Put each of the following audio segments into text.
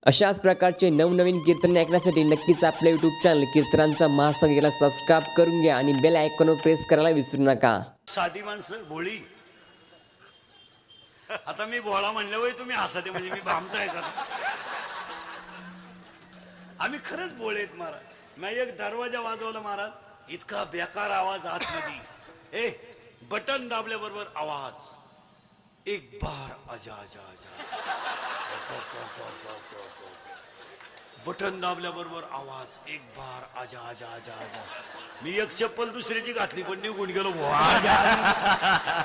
अशाच प्रकारचे नवनवीन कीर्तन ऐकण्यासाठी नक्कीच आपल्या यूट्यूब चॅनल कीर्तनांचा महासंगीला सबस्क्राईब करून घ्या आणि बेल आयकॉनवर प्रेस करायला विसरू नका. साधी माणसं भोळी. आता मी भोळा म्हणलं वय तुम्ही हसते म्हणजे मी भामताय का? आम्ही खरंच भोळेत महाराज. मी एक दरवाजा वाजवला महाराज, इतका बेकार आवाज आतमध्ये. बटन दाबल्याबरोबर आवाज, एक बार आजा आजा आजा. बटन दाबल्याबरोबर आवाज, एक बार आजा आजा आजा आजा. मी एक चप्पल दुसऱ्याची घातली पण निघून गेलो. आजा आजा.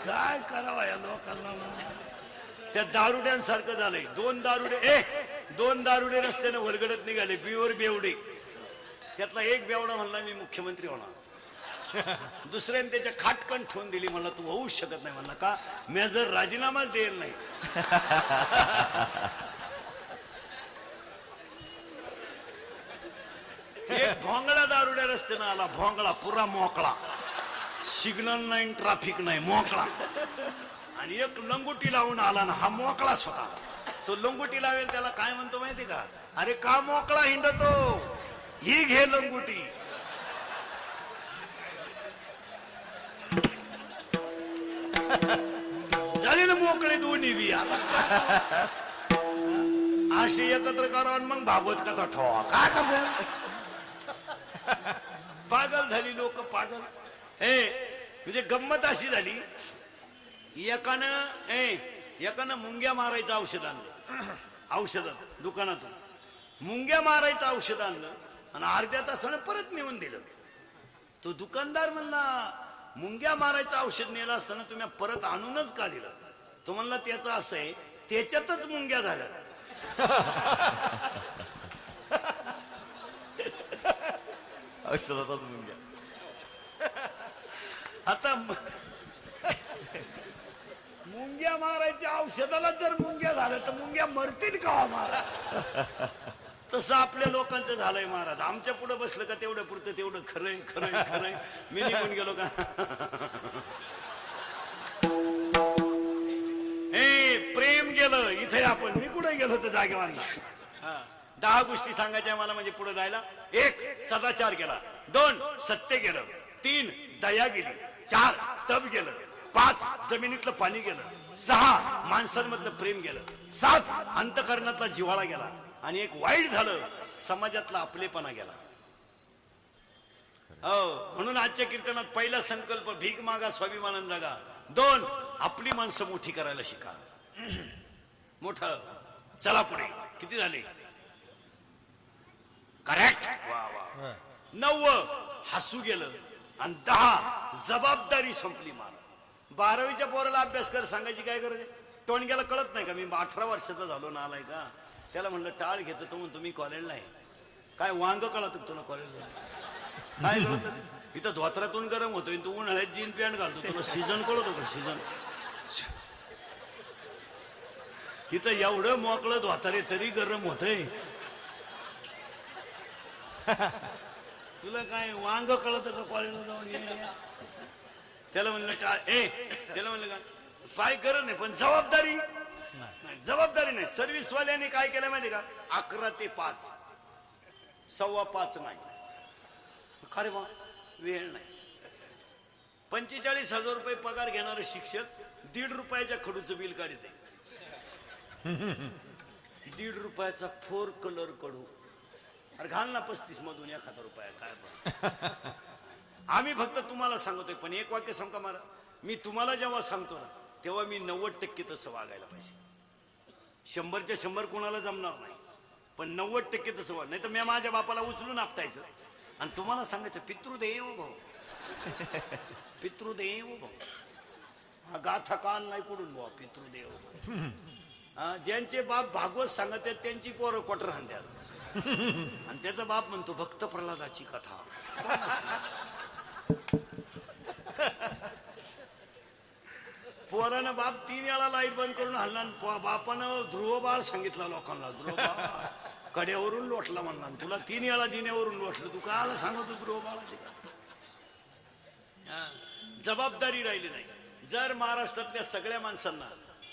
काय करावं या लोकांना? त्या दारुड्यांसारखं झालंय. दोन दारुडे रस्त्याने वरगडत निघाले, बिवर बेवडे. त्यातला एक बेवडा म्हणला मी मुख्यमंत्री होणार. दुसऱ्याने त्याच्या खाटकन ठेवून दिली. म्हणला तू होऊ शकत नाही. म्हणला का? मी जर राजीनामाच देईल नाही. एक भोंगळा दारुड्या रस्त्यानं आला. भोंगळा पुरा मोकळा, सिग्नल नाही, ट्रॅफिक नाही, मोकळा. आणि एक लंगोटी लावून आला ना, हा मोकळाच होता. तो लंगोटी लावेल त्याला काय म्हणतो माहिती का? अरे का मोकळा हिंडतो, ही घे लंगोटी. झाली ना मोकळे दोन्ही बी. आता अशी एकत्र करा मग भागवत कथा ठेवा. काय करत? पागल झाली लोक, पागल. म्हणजे गंमत अशी झाली, एकानं मुंग्या मारायचं औषध आणलं. औषध दुकानातून मुंग्या मारायचं औषध आणलं आणि अर्ध्या तासानं परत नेऊन दिलं. तो दुकानदार म्हणला, मुंग्या मारायचं औषध नेलं असताना तुम्ही परत आणूनच का दिलं? तो म्हणला त्याचं असं आहे, त्याच्यातच मुंग्या झाल्या. औषधातच मुंग्या. आता मुंग्या मारायच्या औषधाला जर मुंग्या झाल्या तर मुंग्या मरतील का मारा? तसं आपल्या लोकांचं झालंय महाराज. आमच्या पुढे बसलं का तेवढं पुरतं तेवढं खरंय खरंय खरंय. मी निघून गेलो का? प्रेम गेलं इथे आपण. मी कुठे गेलो तर जागेवानला 10 गोष्टी सांगायच्या मला म्हणजे पुढे जायला. 1 सदाचार केला, 2 सत्य गेलं, 3 दया गेली, 4 तप गेलं, 5 जमिनीतलं पाणी गेलं, 6 माणसांमधलं प्रेम गेलं, 7 अंतकरणातला जिव्हाळा गेला, आणि 1 वाईट झालं, समाजातला आपलेपणा गेला. हो, म्हणून आजच्या कीर्तनात पहिला संकल्प भीक मागा स्वाभिमानान जागा. 2 आपली माणसं मोठी करायला शिका. मोठं चला पुढे. किती झाले? करेक्ट. 9 हसू गेलं आणि 10 जबाबदारी संपली. मला 12वीच्या पोराला अभ्यास कर सांगायची काय गरज आहे? टोणग्याला कळत नाही का? मी 18 वर्षाचा झालो ना, आलाय का? त्याला म्हणलं टाळ घेतो तो म्हणतो मी कॉलेजला आहे. काय वांग कळत तुला कॉलेजला? काय कळत? इथं धोत्रातून गरम होतोय, तू उन्हाळ्यात जीन पॅन्ट घालतो. तुला सीझन कळतो का? सीझन इथं एवढं मोकळं धोतारे तरी गरम होतय. तुला काय वांग कळत का कॉलेजला जाऊन? त्याला म्हणलं टाळ. त्याला म्हणलं का काय गरज नाही, पण जबाबदारी जबाबदारी नाही. सर्व्हिसवाल्यांनी काय केलं माहिती का? 11 ते 5, 5:15 नाही. खरे बा वेळ नाही. 45,000 रुपये पगार घेणारे शिक्षक 1.5 रुपयाच्या खडूचं बिल काढते. 1.5 रुपयाचा 4 कलर कडू. अरे घाल ना 35 मधून 1,000 रुपया. काय आम्ही फक्त तुम्हाला सांगतोय. पण एक वाक्य सांगतो मला, मी तुम्हाला जेव्हा सांगतो ना तेव्हा मी 90% तसं वागायला पाहिजे. 100च्या 100 कोणाला जमणार नाही, पण 90% तसं वाग. नाही तर मी माझ्या बापाला उचलून आपटायचं आणि तुम्हाला सांगायचं पितृदेव भाऊ, पितृदेव भाऊ. गाथा कान नाही कुडून भाऊ. पितृदेव ज्यांचे बाप भागवत सांगत आहेत त्यांची पोरं क्वार्टर हांद्यात, आणि त्याचा बाप म्हणतो भक्त प्रल्हादाची कथा. पोरानं बाप 3 वेळा लाईट बंद करून हल्ला. बापानं ध्रुव बाळ सांगितलं लोकांना. ध्रुव बाळ कड्यावरून लोटला म्हणला. तुला 3 वेळा जिन्यावरून लोटलं, तू काला सांगतो ध्रुव बाळाची कथा? जबाबदारी राहिली नाही. जर महाराष्ट्रातल्या सगळ्या माणसांना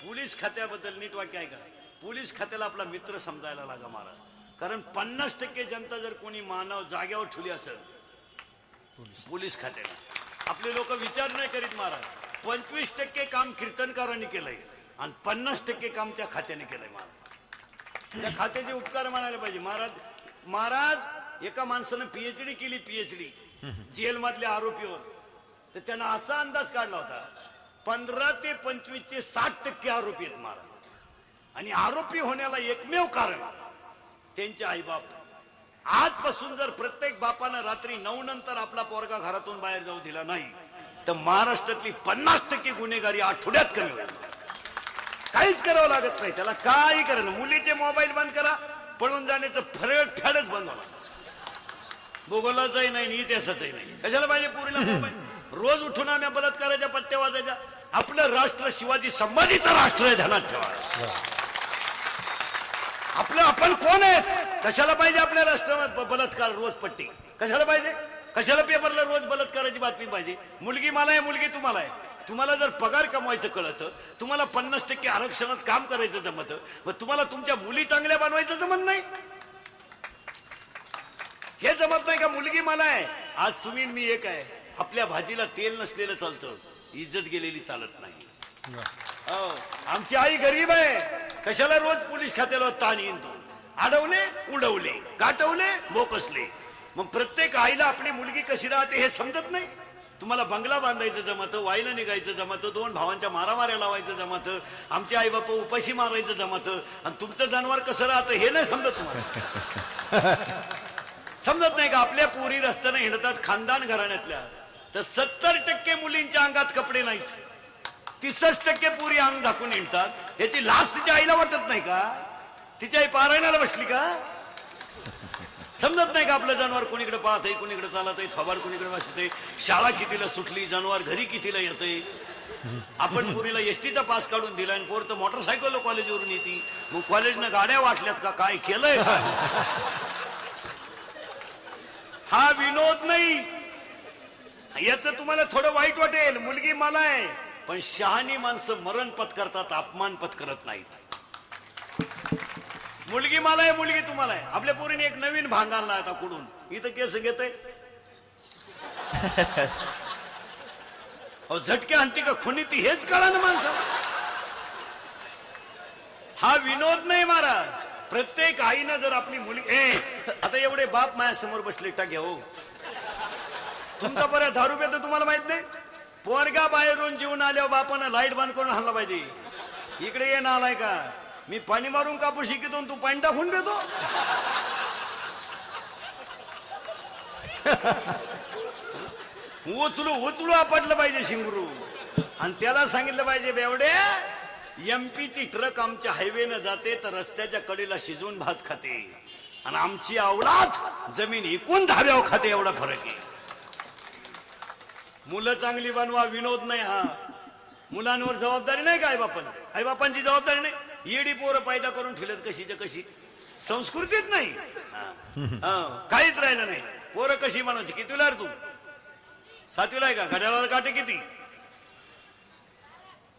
पोलीस खात्याबद्दल नीट वाक्य आहे का, पोलीस खात्याला आपला मित्र समजायला लागा महाराज. कारण 50% जनता जर कोणी मानव जाग्यावर ठेवली असेल पोलीस खात्याला, आपले लोक विचार नाही करीत महाराज. 25% काम कीर्तनकारांनी केलंय आणि 50% काम त्या खात्याने केलंय महाराज. त्या खात्याचे उपकार मानायला पाहिजे महाराज. महाराज एका माणसानं पीएचडी केली, पीएचडी जेल मधल्या आरोपीवर, तर त्यानं असा अंदाज काढला होता 15 ते 25 चे 60% आरोपी आहेत महाराज. आणि आरोपी होण्याला एकमेव कारण त्यांचे आईबाप. आजपासून जर प्रत्येक बापानं रात्री 9 नंतर आपला पोरगा घरातून बाहेर जाऊ दिला नाही तर महाराष्ट्रातली 50% गुन्हेगारी आठवड्यात कमी होईल. काहीच करावं लागत नाही त्याला, काही करणं. मुलीचे मोबाईल बंद करा, पळून जाण्याचं फडच बंद होणार. भूगोलाचाही नाही, इतिहासाचाही नाही. कशाला पाहिजे पुरीला मोबाईल? रोज उठून आम्ही बलात्काराच्या पट्ट्या वाजायच्या. आपलं राष्ट्र शिवाजी संभाजीचं राष्ट्र आहे, ध्यानात ठेवा. आपलं आपण कोण आहेत? कशाला पाहिजे आपल्या राष्ट्रात बलात्कार रोज पट्टी? कशाला पाहिजे? कशाला पेपरला रोज बलात्काराची बातमी पाहिजे? मुलगी मला आहे, मुलगी तुम्हाला आहे. तुम्हाला जर पगार कमवायचं कळतं, तुम्हाला 50% आरक्षणात काम करायचं जमतं, मग तुम्हाला तुमच्या मुली चांगल्या बनवायचं जमत नाही? हे जमत नाही का? मुलगी मला आहे, आज तुम्ही मी एक आहे. आपल्या भाजीला तेल नसलेलं चालतं, इज्जत गेलेली चालत नाही. आमची आई गरीब आहे, कशाला रोज पोलीस खात्याला ताण येईन? तो अडवले, उडवले, गाठवले, बोकसले. मग प्रत्येक आईला आपली मुलगी कशी राहते हे समजत नाही. तुम्हाला बंगला बांधायचं जमतं, वाईला निघायचं जमतं, 2 भावांच्या मारामाऱ्या लावायचं जमतं, आमचे आई बाप उपाशी मारायचं जमतं, आणि तुमचं जनावर कसं राहतं हे नाही समजत तुम्हाला. समजत नाही का? आपल्या पोरी रस्त्याने हिंडतात खानदान घराण्यातल्या, तर 70% मुलींच्या अंगात कपडे नाहीत, 30% पोरी अंग झाकून हिंडतात. याची लाच तिच्या आईला वाटत नाही का? तिच्या आई पारायणाला बसली का? समजत नाही का? आपलं जनावर कोणीकडे पाहतंय, कोणीकडे चालत आहे, थोबाड कोणीकडे बसतंय, शाळा कितीला सुटली, जनावर घरी कितीला येतंय. आपण पोरीला एसटीचा पास काढून दिला आणि पोर तर मोटरसायकल कॉलेजवरून येते. मग कॉलेजनं गाड्या वाटल्यात का? काय केलंय का? हा विनोद नाही. याचं तुम्हाला थोडं वाईट वाटेल, मुलगी मला आहे, पण शहाणी माणसं मरण पत्करतात, अपमान पत्करत नाहीत. मुलगी मला आहे, मुलगी तुम्हाला आहे. आपल्या पोरीने एक नवीन भांग आणला आता कुठून, इथं केस घेतय, झटके आणती का खुनी ती हेच कळा ना माणसाला. हा विनोद नाही महाराज. प्रत्येक आईनं जर आपली मुलगी, आता एवढे बाप माझ्या समोर बसले टाक घ्या हो, तुमचा बऱ्या दारू पेतो तुम्हाला माहित नाही? पोरगा बाहेरून जीवन आल्यावर बापानं लाईट बंद करून आणला पाहिजे. इकडे ये ना आलाय का, मी पाणी मारून कापूस शिकतो, तू पाणी टाकून देतो. उचलू उचलू आपटलं पाहिजे शिंगरू, आणि त्याला सांगितलं पाहिजे बेवडे, एमपीची ट्रक आमच्या हायवेनं जाते तर रस्त्याच्या कडेला शिजवून भात खाते, आणि आमची अवलाद जमीन इकून धाब्यावर खाते. एवढा फरक आहे. मुलं चांगली बनवा, विनोद नाही हा. मुलांवर जबाबदारी नाही का आईबापांची? आईबापांची जबाबदारी नाही. येडी पोरं पैदा करून ठेवलेत कशीच्या कशी, संस्कृतीत नाही, काहीच राहिलं नाही. पोरं कशी म्हणायची? कितीला तू? 7वीला आहे का? घड्याळाला काटे किती?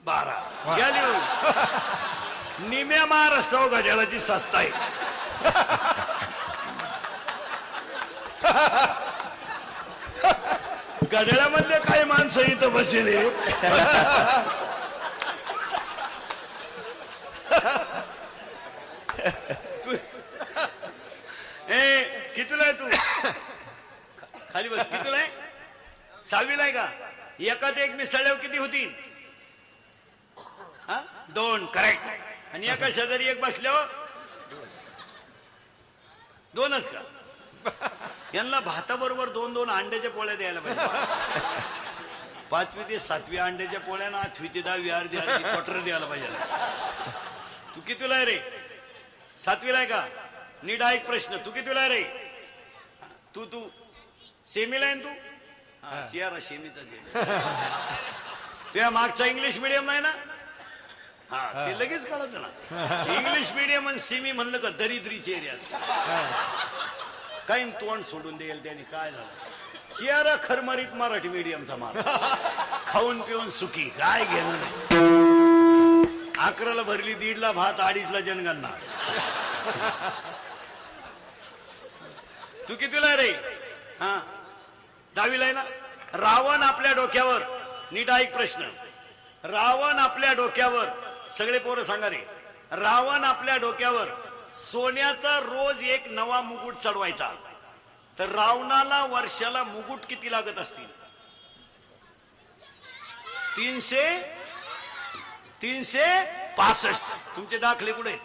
12. गेली निम्या महाराष्ट्रावर घड्याळाची सस्ता आहे. घड्याळामधले काही माणसं इथं बसले. कितीला आहे तू? खाली बस. कितीला आहे? 6वीला आहे का? एकात एक मिसळल्यावर किती होतील? 2. करेक्ट. आणि एका शेजारी एक बसल्यावर 2च का? यांना भाताबरोबर 2-2 अंड्याच्या पोळ्या द्यायला पाहिजे. 5वी ते 7वी अंड्याच्या पोळ्या ना, 8वी ते 10वी अर्धी क्वार्टर द्यायला पाहिजे. तू कितीला आहे रे? 7वीला आहे का? नीट ऐक प्रश्न, तू कितीला आहे रे? तू सेमीला आहे तू? चियारा सेमीचा तुझ्या मागचा इंग्लिश मिडियम नाही ना? हा, ते लगेच कळत ना. इंग्लिश मिडियम आणि सेमी म्हणलं का दरिद्री चेहरे असतात. काही तोंड सोडून देईल त्याने. काय झालं? चेहरा खरमरीत मराठी मीडियमचा मार. खाऊन पिऊन सुखी, काय घेणं नाही. 11ला भरली, 1:30ला भात, 2:30ला जनगणना. तू कितीला रे? हा 10वीला आहे ना. रावण आपल्या डोक्यावर, नीट ऐक प्रश्न. रावण आपल्या डोक्यावर, सगळे पोरं सांगा रे. रावण आपल्या डोक्यावर सोन्याचा रोज एक नवा मुकुट चढवायचा, तर रावणाला वर्षाला मुकुट किती लागत असतील? 365. तुमचे दाखले कुठे?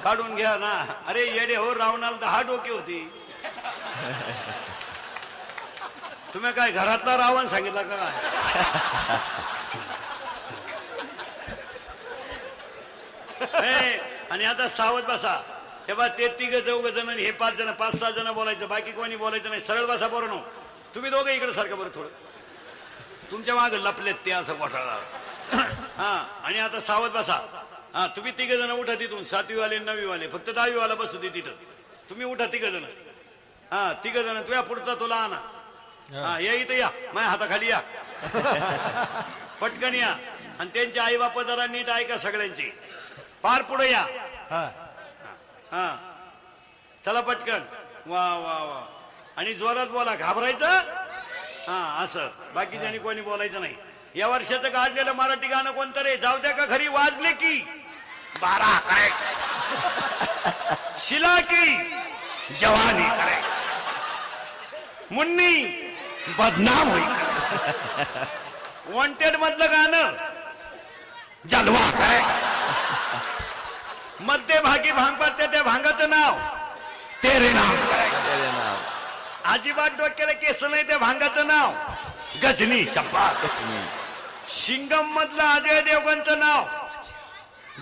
काढून घ्या ना. अरे येडे हो, रावणाला 10 डोके होती. तुम्ही काय घरातला रावण सांगितला का काय? आणि आता सावध बसा. हे बा, ते 3 जण, हे 5 जण, 5-6 जण बोलायचं, बाकी कोणी बोलायचं नाही. सरळ बसा पोरांनो. तुम्ही दोघं इकडे सारखं बरं थोडं. तुमच्या मागे लपलेत ते असं घोटाळा. हा आणि आता सावध बसा. हा तुम्ही 3 जण उठा तिथून. 7वी वाले 9वी वाले, फक्त 10वी वाला बसू दे तिथं. तुम्ही उठा 3 जण. हा 3 जण. तुझ्या पुढचा तुला आणा. हा या इथं या, माझ्या हाताखाली या. पटकन या. आणि त्यांचे आई बाप जरा नीट ऐका सगळ्यांची. पार पुढे या. हा चला पटकन. वा वा वा. आणि जोरात बोला, घाबरायचं. हा असं बाकीच्यांनी कोणी बोलायचं नाही. या वर्षाचं काढलेलं मराठी गाणं कोणतं रे? जाऊ द्या का घरी वाजले की 12. करेक्ट. शिला की जवानी. करेक्ट. मुन्नी बदनाम होईल. वॉन्टेड मधलं गाणं जलवा. करेक्ट. मध्यभागी भांग पडते, त्या भांगाचं नाव तेरे नाम. अजिबात डोक्याला केस नाही, त्या भांगाचं नाव गजनी. शब्बास. शिंगम मधलं अजय देवगणचं नाव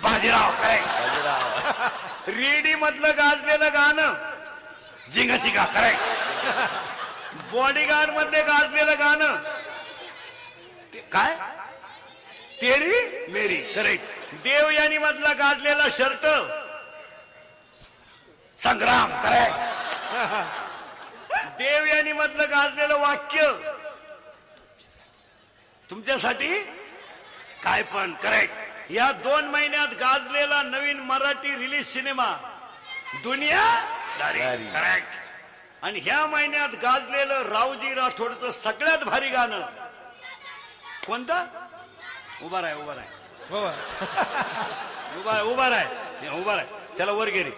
बाजीराव. करेक्ट. रेडी मधलं गाजलेलं गाणं जिंगा. करेक्ट. बॉडीगार्ड मधले गाजलेलं गाणं काय? तेरी मेरी. करेक्ट. देवयानी मधला गाजलेला शर्ट संग्राम. करेक्ट. देवयानी मधलं गाजलेलं वाक्य तुमच्यासाठी काय पण. करेक्ट. या 2 महिन्यात गाजलेला नवीन मराठी रिलीज सिनेमा दुनिया दारी. करेक्ट. आणि ह्या महिन्यात गाजलेलं रावजी राठोडचं सगळ्यात भारी गाणं कोणतं? उभा राय. त्याला वर गेली.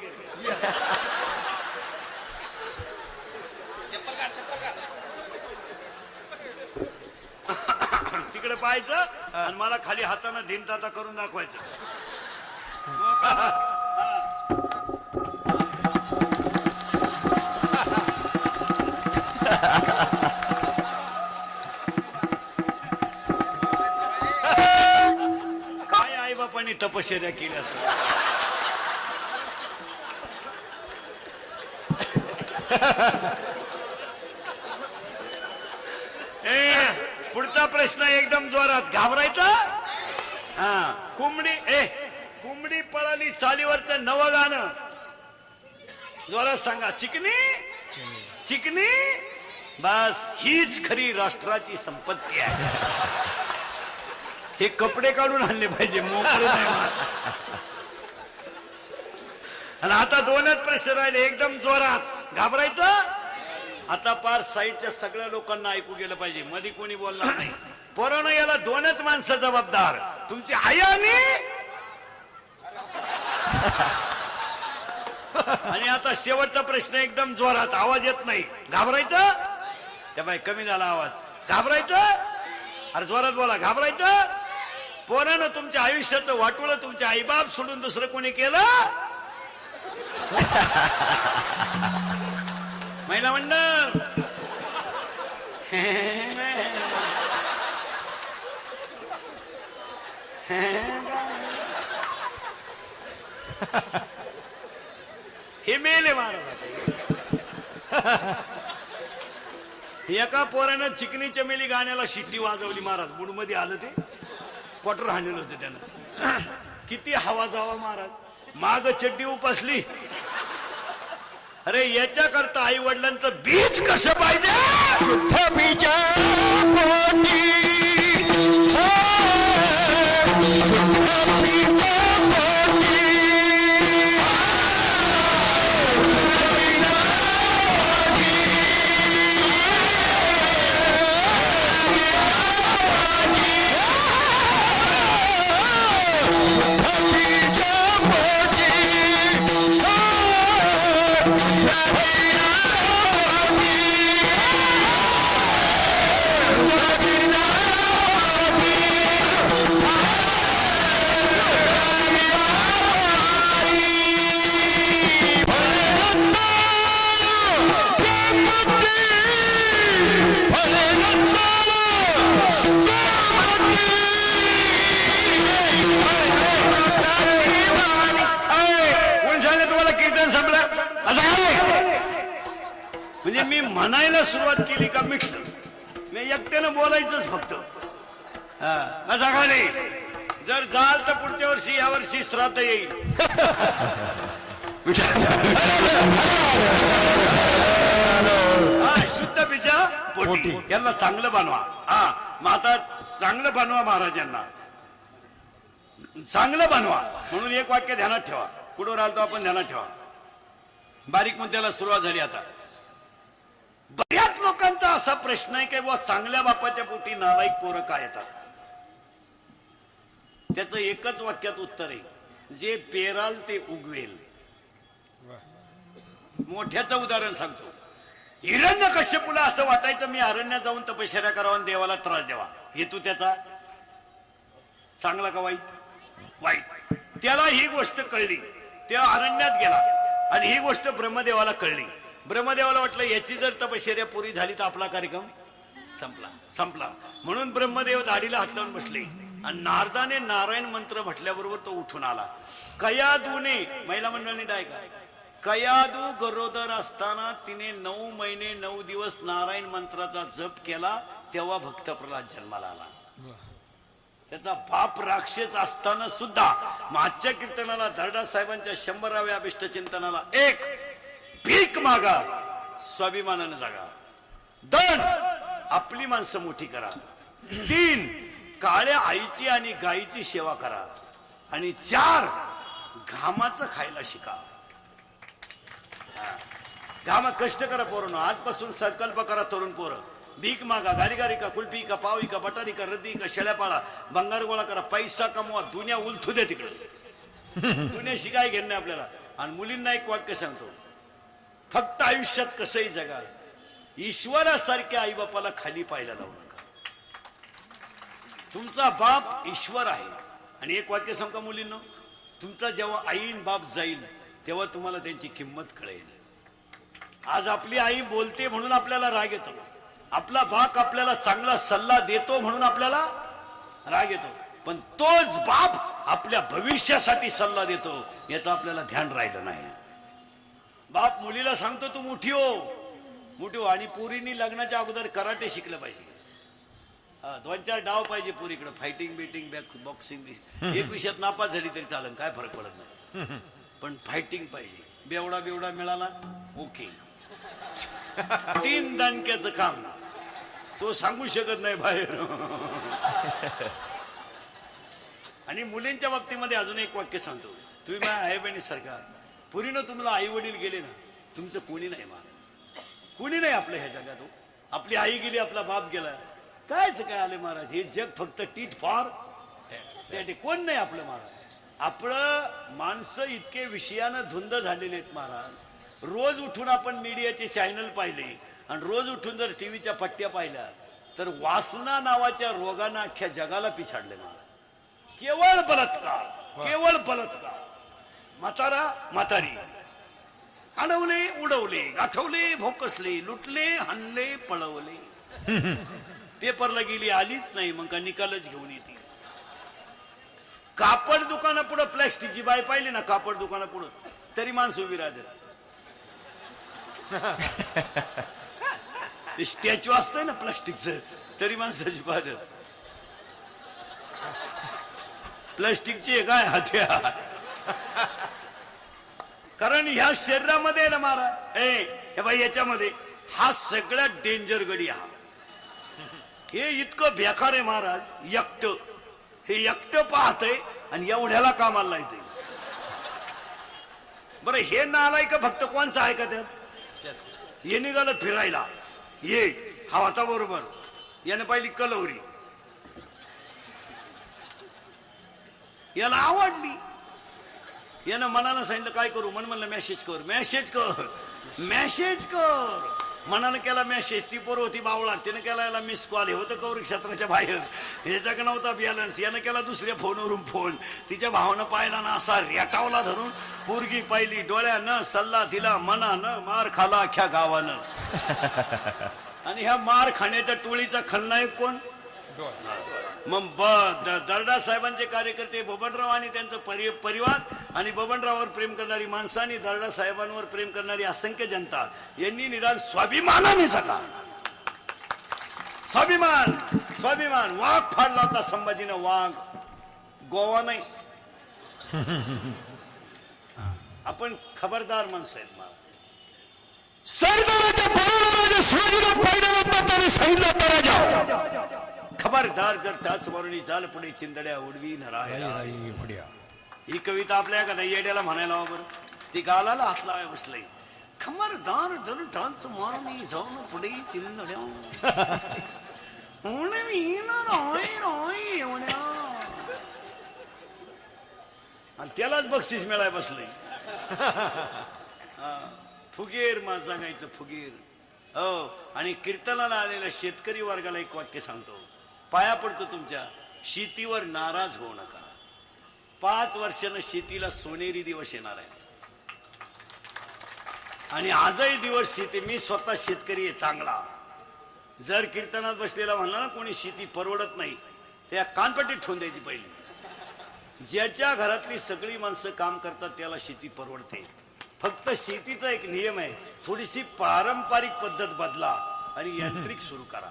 तिकडे पाहायचं आणि मला खाली हातानं धिनताता करून दाखवायचं. काय आई बापांनी तपश्चर्या केली असं. पुढचा प्रश्न एकदम जोरात. घाबरायचा. हा कोंबडी पळाली चालीवरचं नवं गाणं जोरात सांगा. चिकनी. बस हीच खरी राष्ट्राची संपत्ती आहे. हे कपडे काढून आणले पाहिजे, मोकळे नाही. आणि आता 2च प्रश्न राहिले एकदम जोरात. घाबरायचं. आता पार साईडच्या सगळ्या लोकांना ऐकू गेलं पाहिजे, मध्ये कोणी बोलणार नाही. पोरांनो, याला 2च माणसं जबाबदार, तुमची आई आणि आता शेवटचा प्रश्न एकदम जोरात. आवाज येत नाही. घाबरायचं. त्या बाई कमी झाला आवाज. घाबरायचं. अरे जोरात बोला. घाबरायचं. पोरांनो, तुमच्या आयुष्याचं वाटोळं तुमचे आईबाप सोडून दुसरं कोणी केलं? महिला मंडळ. हे मेले महाराज. एका पोरानं चिकनी चमेली गाण्याला शिट्टी वाजवली महाराज. मूडमध्ये आलं ते. क्वार्टर हाणलेलं होतं त्यानं. किती हवा जावा महाराज. माग चड्डी उपसली अरे याच्याकरता आई वडिलांचं बीज कसं पाहिजे? शुद्ध बीज पोटी म्हणजे मी म्हणायला सुरुवात केली का मिटलं. मी एकट्यानं बोलायचंच फक्त. माझा खाली जर जाल तर पुढच्या वर्षी या वर्षी श्राद्ध येईल. शुद्ध बीजा पोटी यांना चांगलं बनवा. मग आता चांगलं बनवा महाराजांना चांगलं बनवा म्हणून एक वाक्य ध्यानात ठेवा. पुढे राहिलो आपण ध्यानात ठेवा. बारीक मुद्द्याला सुरुवात झाली. आता बऱ्याच लोकांचा असा प्रश्न आहे की बुवा चांगल्या बापाच्या पोटी नालायक पोरं का येतात. त्याचं एकच वाक्यात उत्तर आहे, जे पेराल ते उगवेल. मोठ्याचं उदाहरण सांगतो. हिरण्यकश्यपूला असं वाटायचं मी अरण्यात जाऊन तपश्चर्या करावा आणि देवाला त्रास द्यावा. हेतू त्याचा चांगला का वाईट? वाईट. त्याला ही गोष्ट कळली, तेव्हा अरण्यात गेला आणि ही गोष्ट ब्रह्मदेवाला कळली. ब्रह्मदेवाला वाटलं याची जर तपश्चर्या पुरी झाली तर आपला कार्यक्रम संपला. म्हणून ब्रह्मदेव दाढीला हात लावून बसले आणि नारदाने नारायण मंत्र म्हटल्याबरोबर तो उठून आला. कयादूने महिला मंडळाने डायका कयादू गरोदर असताना तिने 9 महिने 9 दिवस नारायण मंत्राचा जप केला, तेव्हा भक्त प्रल्हाद जन्माला आला. त्याचा बाप राक्षस असताना सुद्धा मागच्या कीर्तनाला दर्डा साहेबांच्या 100व्या अभिष्ट चिंतनाला 1 भीक मागा, स्वाभिमानानं जागा. 2 आपली माणसं मोठी करा. 3 काळ्या आईची आणि गायीची सेवा करा. आणि 4 घामाचं खायला शिका. घामा कष्ट करा पोरांनो. आजपासून संकल्प करा तरुण पोरं. भीक मागा, गारी का, कुल्फी का, पावी का, बटारी का, रद्दी का, शेळ्या पाळा, भंगार गोळा करा, पैसा कमवा, दुनिया उलथू दे तिकडे. दुनिया शिकाय घेणं नाही आपल्याला. आणि मुलींना एक वाक्य सांगतो, फक्त आयुष्यात कसंही जगा, ईश्वरासारख्या आई बापाला खाली पाहायला लावू नका. तुमचा बाप ईश्वर आहे. आणि एक वाक्य सांगतो मुलींनो, तुमचा जेव्हा आईन बाप जाईल तेव्हा तुम्हाला त्यांची किंमत कळेल. आज आपली आई बोलते म्हणून आपल्याला राग येतो, आपला बाप आपल्याला चांगला सल्ला देतो म्हणून आपल्याला राग येतो, पण तोच बाप आपल्या भविष्यासाठी सल्ला देतो याचं आपल्याला ध्यान राहिलं नाही. बाप मुलीला सांगतो तू मोठी हो, आणि पोरींनी लग्नाच्या अगोदर कराटे शिकलं पाहिजे. 2-4 डाव पाहिजे पोरीकडे, फायटिंग बिटिंग बॉक्सिंग. एक विषयात नापास झाली तरी चालेल, काय फरक पडत नाही, पण फायटिंग पाहिजे. बेवडा मिळाला ओके. 3 दणक्याचं काम तो सांगू शकत नाही बाहेर. आणि मुलींच्या बाबतीमध्ये अजून एक वाक्य सांगतो, तुम्ही माझ्या आई बहिणी सरकार पुरीनं तुम्हाला आई वडील गेले ना, तुमचं कोणी नाही महाराज, कोणी नाही आपलं ह्या जगात. आपली आई गेली, आपला बाप गेला, कायच काय आले महाराज. हे जग फक्त टीट फॉर टॅट. कोण नाही आपलं महाराज. आपलं माणसं इतके विषयानं धुंद झालेले आहेत महाराज. रोज उठून आपण मीडियाचे चॅनल पाहिले आणि रोज उठून जर टीव्हीच्या पट्ट्या पाहिल्या तर वासना नावाच्या रोगानं अख्ख्या जगाला पिछाडले महाराज. केवळ बलात्कार, म्हातारी अडवले, उडवले, गाठवले, भोकसले, लुटले, हाणले, पळवले. पेपरला गेली, आलीच नाही, मग का निकालच घेऊन येते. कापड दुकानापुढं प्लॅस्टिकची बाई पाहिली ना, कापड दुकानापुढं तरी माणसं उभी राहतात. ते स्टॅच्यू असतंय ना प्लास्टिकचं, तरी माणसाची पाहतात. प्लास्टिकचे काय हत्यार. कारण ह्या शरीरामध्ये ना महाराज हे बाई याच्यामध्ये हा सगळ्यात डेंजर गडी हा. हे इतकं बेकार आहे महाराज. हे एकटं पाहतय आणि एवढ्याला कामाला येते. बरं हे नालायक फक्त कोणचं आहे का त्यात? हे निघालं फिरायला. ये हा होता बरोबर. याने पाहिली कलवरी, याला आवडली. यानं मनाला सांगितलं काय करू? म्हणलं मेसेज कर. मनानं केला मेसेज. ती पोर होती बावळा, तिने केला याला मिस कॉल. हे होतं कौरिक क्षेत्राच्या बाहेर, ह्याच्याकडे नव्हता बॅलन्स. यानं केला दुसऱ्या फोनवरून फोन. तिच्या भावानं पाहिला ना असा रेटावला धरून. पोरगी पाहिली डोळ्यानं, सल्ला दिला मनानं, मार खाला अख्ख्या गावानं. आणि ह्या मार खाण्याच्या टोळीचा खलनायक कोण? मग दर्डा साहेबांचे कार्यकर्ते बबनराव आणि त्यांचं परिवार आणि बबनराववर प्रेम करणारी माणसं आणि दर्डा साहेबांवर प्रेम करणारी असंख्य जनता यांनी निदान स्वाभिमानाने जगा. स्वाभिमान वाघ फाडला होता संभाजीनं. वाघ गोवा नाही. आपण खबरदार माणसं आहेत. सरदाराच्या बरोबर शिवाजीला पाहिलं होतं त्याने सांगितलं तर राजा खबरदार जर टाच मारुनी चाल पुढे चिंदड्या उडवी न राहिला. ही कविता आपल्या एखाद्या येड्याला म्हणायला बरं. ती गालाला हात लावाय बसलंय. खबरदार जर टाच मारुनी जाऊन पुढे चिंदड्या उडवी न राहिला. आणि त्यालाच बक्षीस मिळाय बसलंय. फुगीर मा जगायचं फुगीर. हो. आणि कीर्तनाला आलेल्या शेतकरी वर्गाला एक वाक्य सांगतो. पाया पडतो तुमच्या, शेतीवर नाराज होऊ नका. 5 वर्षानं शेतीला सोनेरी दिवस येणार आहेत. आणि आजही दिवस शेती. मी स्वतः शेतकरी आहे चांगला. जर कीर्तनात बसलेला म्हणला ना कोणी शेती परवडत नाही, त्या कानपट्टीत ठेवून द्यायची पहिली. ज्याच्या घरातली सगळी माणसं काम करतात त्याला शेती परवडते. फक्त शेतीचा एक नियम आहे, थोडीशी पारंपरिक पद्धत बदला आणि यांत्रिक सुरू करा.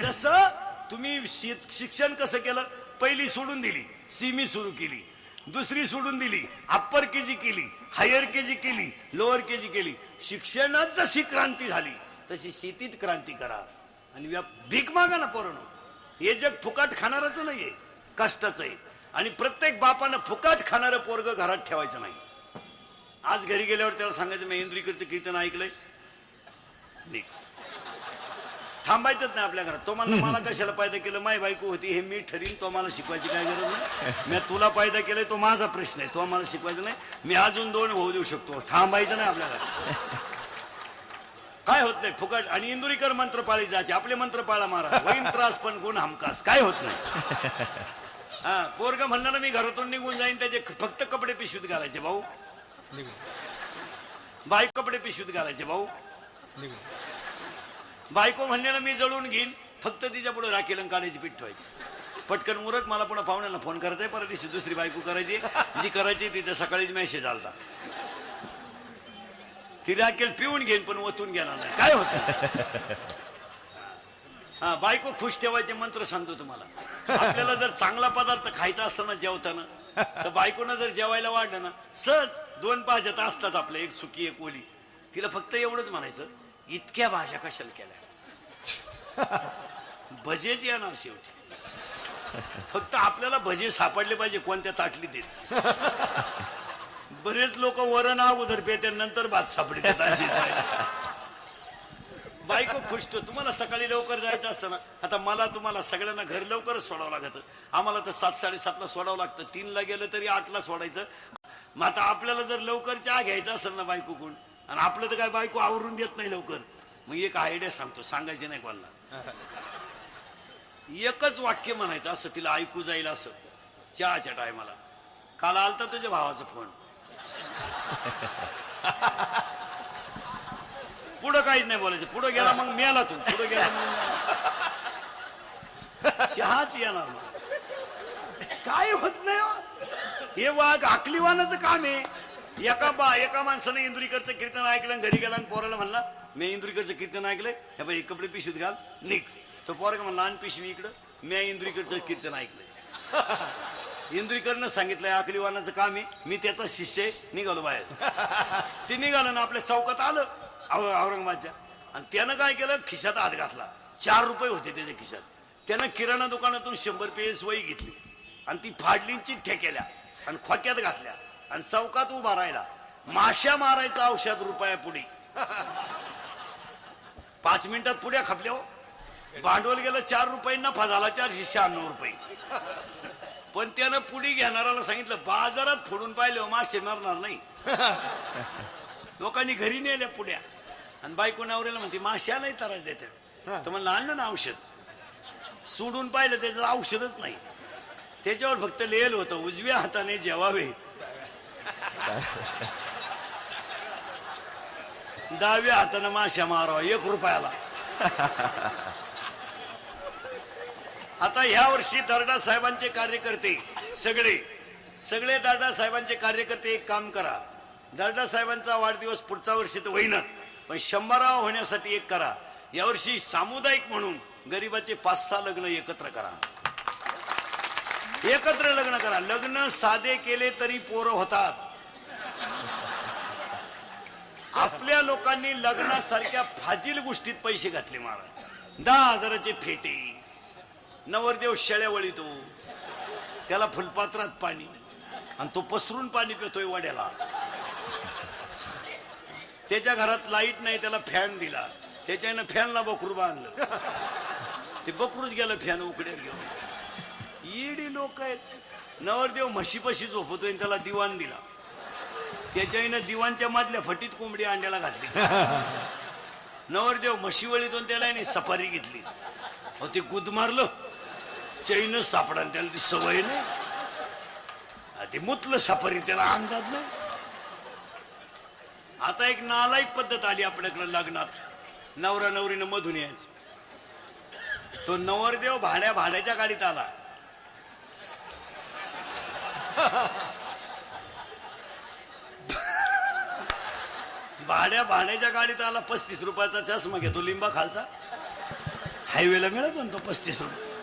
जसं तुम्ही शिक्षण कसं केलं? पहिली सोडून दिली, सीमी सुरू केली. दुसरी सोडून दिली, अप्पर केजी केली, हायर केजी केली, लोअर केजी केली. शिक्षणात जशी क्रांती झाली तशी शेतीत क्रांती करा. आणि भीक मागा ना पोरांनो. हे जग फुकाट खाणारच नाहीये, कष्टाचं आहे. आणि प्रत्येक बापानं फुकाट खाणारं पोरग घरात ठेवायचं नाही. आज घरी गेल्यावर त्याला सांगायचं मी इंद्रिकरचं कीर्तन ऐकलंय. थांबायचंच नाही आपल्या घरात. तो म्हणला मला कशाला पैदा केलं? माय बायको होती, हे मी ठरीन. तो मला शिकवायची काय गरज नाही. मी तुला पैदा केलंय, तो माझा प्रश्न आहे. तो मला शिकवायचं नाही. मी अजून 2 होऊ देऊ शकतो. थांबायचं नाही आपल्या घरात. काय होत नाही फुकट. आणि इंदुरीकर मंत्र पाळी जायचे. आपले मंत्र पाळा महाराज. वैन त्रास पण गुण हमखास. काय होत नाही. हा पोरग म्हणलं ना मी घरातून निघून जाईन, त्याचे फक्त कपडे पिशवीत घालायचे भाऊ. बायको कपडे पिशवीत घालायचे भाऊ. बायको म्हणण्याला मी जळून घेईन, फक्त तिच्या पुढे राखेल काढायची पीठ ठेवायची. पटकन उरत मला पुन्हा पाहुण्याला फोन करायचा. परत दिवशी दुसरी बायको करायची. जी करायची तिथे सकाळीच मेसेज आलता. ती राखेल पिऊन घेईन पण ओतून घेणार नाही. काय होत? हा बायको खुश ठेवायचे मंत्र सांगतो तुम्हाला. आपल्याला जर चांगला पदार्थ खायचा असताना जेवताना, तर बायकोनं जर जेवायला वाढलं ना, सहज 2 भाज्या असतात आपल्या, एक सुकी एक ओली. तिला फक्त एवढंच म्हणायचं, इतक्या भाज्या कशाला केल्या? भजेच येणार शेवटी. फक्त आपल्याला भजे सापडले पाहिजे कोणत्या ताटलीत देत. बरेच लोक वरण अगोदर पेते नंतर भात सापडले. बायको खुश. तुम्हाला सकाळी लवकर जायचं असतं ना. आता मला तुम्हाला सगळ्यांना घर लवकरच सोडावं लागतं. आम्हाला तर 7, 7:30 सोडावं लागतं. 3ला गेलं तरी 8ला सोडायचं. मग आता आपल्याला जर लवकर चहा घ्यायचा असेल ना बायको कोण, आणि आपलं तर काय बायको आवरून देत नाही लवकर. मग एक आयडिया सांगतो, सांगायची नाही कोणाला. एकच वाक्य म्हणायचं असं तिला ऐकू जाईल असं चहाच्या टायमाला. काल आलता तुझ्या भावाचा फोन. पुढं काहीच नाही बोलायचं. पुढं गेला मग मेला तू. पुढं गेला मग चहाच येणार मग. काय होत नाही. हे वाघ आकलीवानाचं काम आहे. एका माणसाने इंदुरीकरचं कीर्तन ऐकलं, घरी गेला आणि पोराला म्हणला मी इंदुरीकरचं कीर्तन ऐकलंय, हे बाई कपडे पिशवीत घाल निघ. तो पोरगा म्हणला आणि पिशवी इकडं, मी इंदुरीकरचं कीर्तन ऐकलंय. इंद्रिकरनं सांगितलंय अकलीवानाचं काम आहे, मी त्याचा शिष्य आहे, निघालो बाहेर. ते निघालं ना आपल्या चौकात आलं औरंगाबादच्या, आणि त्यानं काय केलं, खिशात हात घातला. 4 रुपये होते त्याच्या खिशात. त्यानं किराणा दुकानातून 100 पेस वही घेतली आणि ती फाडली, चिठ्ठ्या केल्या आणि खोक्यात घातल्या आणि चौकात उभा राहिला. माश्या मारायचं औषध रुपया पुढे. 5 मिनिटात पुढ्या खपल्या हो. भांडवल गेलं 4 रुपये, नफा झाला 496 रुपये. पण त्यानं पुढी घेणाराला सांगितलं, बाजारात फोडून पाहिले हो, मासे मारणार नाही. लोकांनी घरी नेल्या पुढ्या आणि बायको नवऱ्याला म्हणते माश्या नाही त्रास देत. तर म्हणलं आणलं ना औषध. सोडून पाहिलं त्याचं औषधच नाही. त्याच्यावर फक्त लिहिलं होतं, उजव्या हाताने जेवावे, डाव्या हाताने माश्या मारावा, 1 रुपयाला. आता ह्या वर्षी दर्डा साहेबांचे कार्यकर्ते सगळे दर्डा साहेबांचे कार्यकर्ते एक काम करा. दर्डा साहेबांचा वाढदिवस पुढच्या वर्षी तर होईना, पण 100वा होण्यासाठी एक करा. यावर्षी सामुदायिक म्हणून गरिबाचे 5-6 लग्न एकत्र करा. एकत्र लग्न करा. लग्न साधे केले तरी पोरं होतात. आपल्या लोकांनी लग्नासारख्या फाजील गोष्टीत पैसे घातले. महाराज 10,000चे फेटे, नवरदेव शेळ्या वळीतो, त्याला फुलपात्रात पाणी, आणि तो पसरून पाणी पितोय वड्याला. त्याच्या घरात लाईट नाही, त्याला फॅन दिला, त्याच्यानं फॅनला बकरू बांधलं, ते बकरूच गेलं फॅन उकड्यात घेऊन. येडी लोक आहेत. नवरदेव म्हशीपाशी झोपतोय, त्याला दिवाण दिला, त्याच्यानं दिवाणच्या मधल्या फटीत कोंबडी अंड्याला घातली. नवरदेव म्हशी वळीतून त्याला सफारी घेतली, ते गुद मारलं, चैनच सापडा, त्याला ती सवय नाही, ते मुतलं सफारी, त्याला अंदाज नाही. आता एक नालायक पद्धत आली आपल्याकडे लग्नात. नवरा नवरीनं मधून यायचं. तो नवरदेव भाड्याच्या गाडीत आला. भाड्याच्या गाडीत आला. 35 रुपयाचा चष्मा घेतो, लिंबा खालचा, हायवेला मिळत तो 35 रुपये.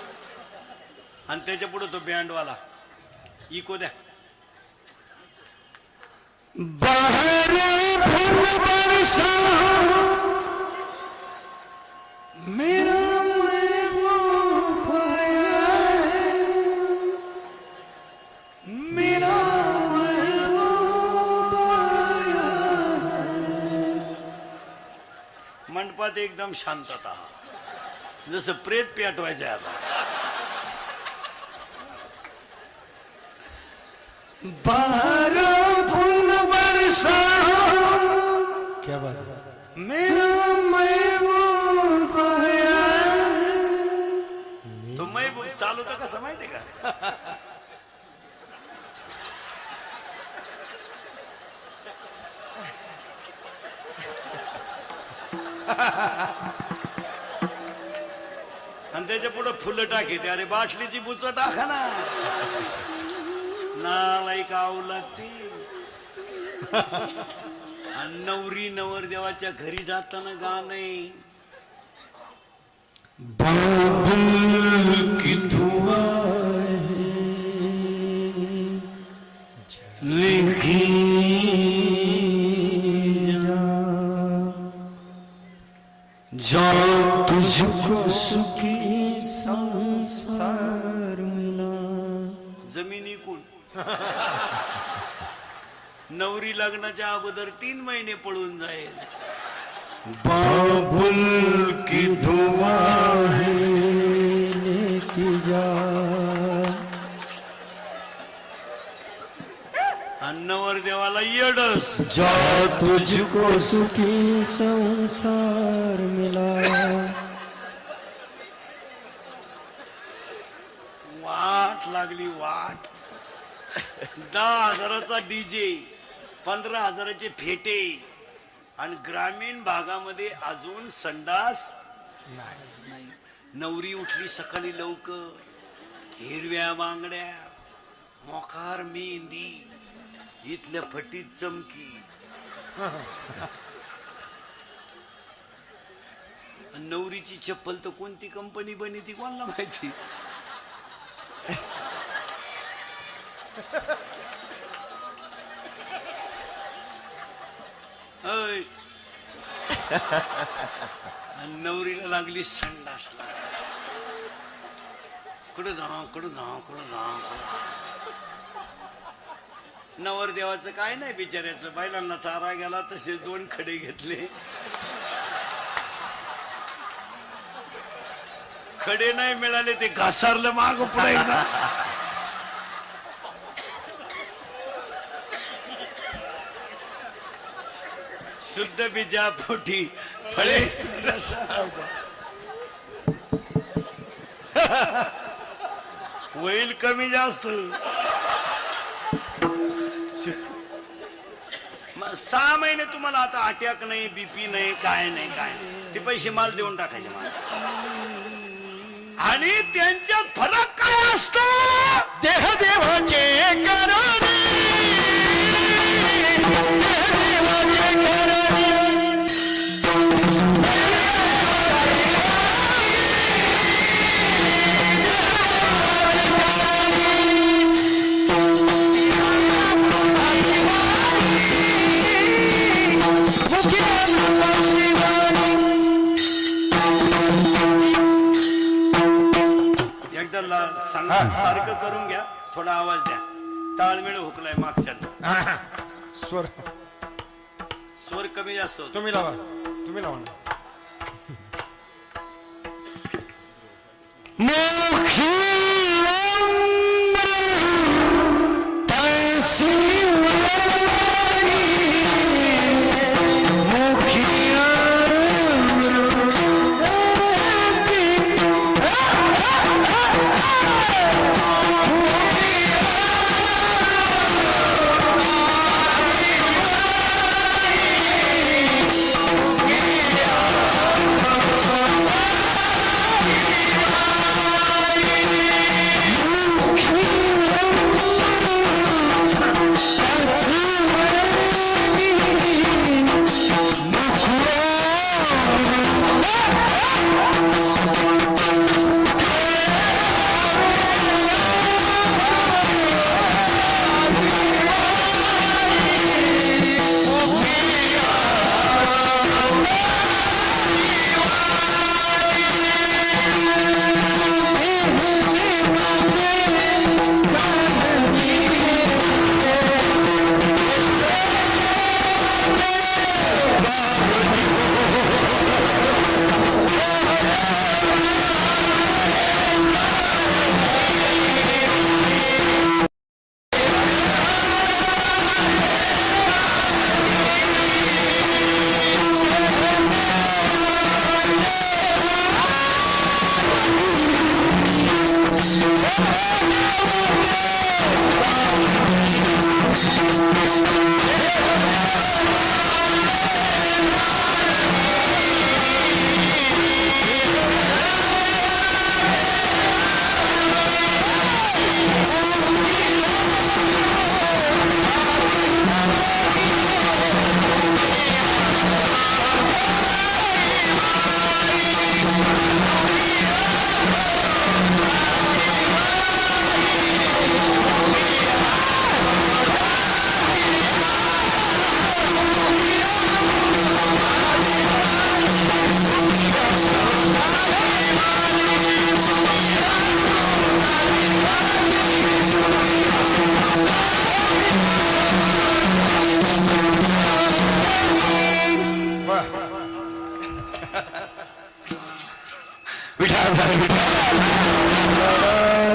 आणि त्याच्या पुढे तो बँडवाला, इको द्या. बाहर फूल बरसा मेरा महबूब आया है, मेरा महबूब आया है. मंडपात एकदम शांतता, जसं प्रेत पेटवायचंय आता. बाहर फूल बरसा, क्या बात है, मेरा महबूब आया है. तो महबूब चालू तर कसं माहितीये का? आणि त्याच्या पुढे फुलं टाकीते. अरे बाटलीची बुच टाका ना, नालायक आवलागते. आणि नवरी नवरदेवाच्या घरी जाताना गाणं, बाबुल की दुआ लिखी जा तुझको सुखी संसार मिला. जमिनी कुल. नवरी लग्नाच्या अगोदर 3 महिने पळून जाईल. बाबुल की दुआ है लेके जा. आणि नवरदेवाला येडस, जा तुझको सुखी संसार मिला. वाट लागली वाट. 10,000चा डीजे, 15,000चे फेटे, आणि ग्रामीण भागामध्ये अजून संडास नाही. नवरी उठली सकाळी लवकर, हिरव्या बांगड्या, मोकार मेहंदी, इथल्या फटीत चमकी. नवरीची चप्पल तर कोणती कंपनी बनी ती कोणाला माहिती. अय. आणि नवरीला लागली संडासला. कुठं जाऊ कुठं जाऊ कुठं जाऊ नवरदेवाचं काय नाही बिचाऱ्याचं, बैलांना चारा गेला तसे 2 खडे घेतले. खडे नाही मिळाले ते घासारलं माग पुढे एकदा. शुद्ध बीजा पोटी फळे होईल कमी जास्त. 6 महिने तुम्हाला आता अटॅक नाही, बीपी नाही, काय नाही काय नाही. ते पैसे माल देऊन टाकायचे मला. आणि त्यांच्यात फरक काय असतो? देहदेवाचे करारी, देहदेवाचे करारी. सांगा सारखं करून घ्या, थोडा आवाज द्या. ताळमेळ हुकलाय मागच्याचा. स्वर स्वर कमी जास्त होतो. तुम्ही लावा, तुम्ही लावा.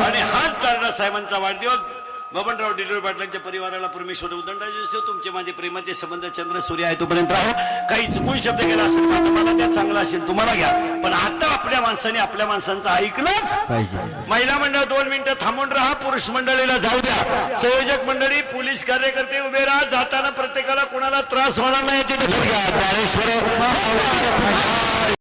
आणि हात तारणा साहेबांचा वाढदिवस. बबनराव डिडोर पाटलांच्या परिवाराला परमेश्वर उदंडाचे दिवस. तुमचे माझे प्रेमाचे संबंध चंद्र सूर्य आहे तोपर्यंत राहो. काही चुकून शब्द गेला असेल माझा मला द्या, चांगला असेल तुम्हाला घ्या. पण आता आपल्या माणसाने आपल्या माणसांचं ऐकलंच. महिला मंडळ 2 मिनिटं थांबून राहा, पुरुष मंडळीला जाऊ द्या. संयोजक मंडळी, पोलीस कार्यकर्ते उभे राहा. जाताना प्रत्येकाला कोणाला त्रास होणार नाही याची दखल घ्या.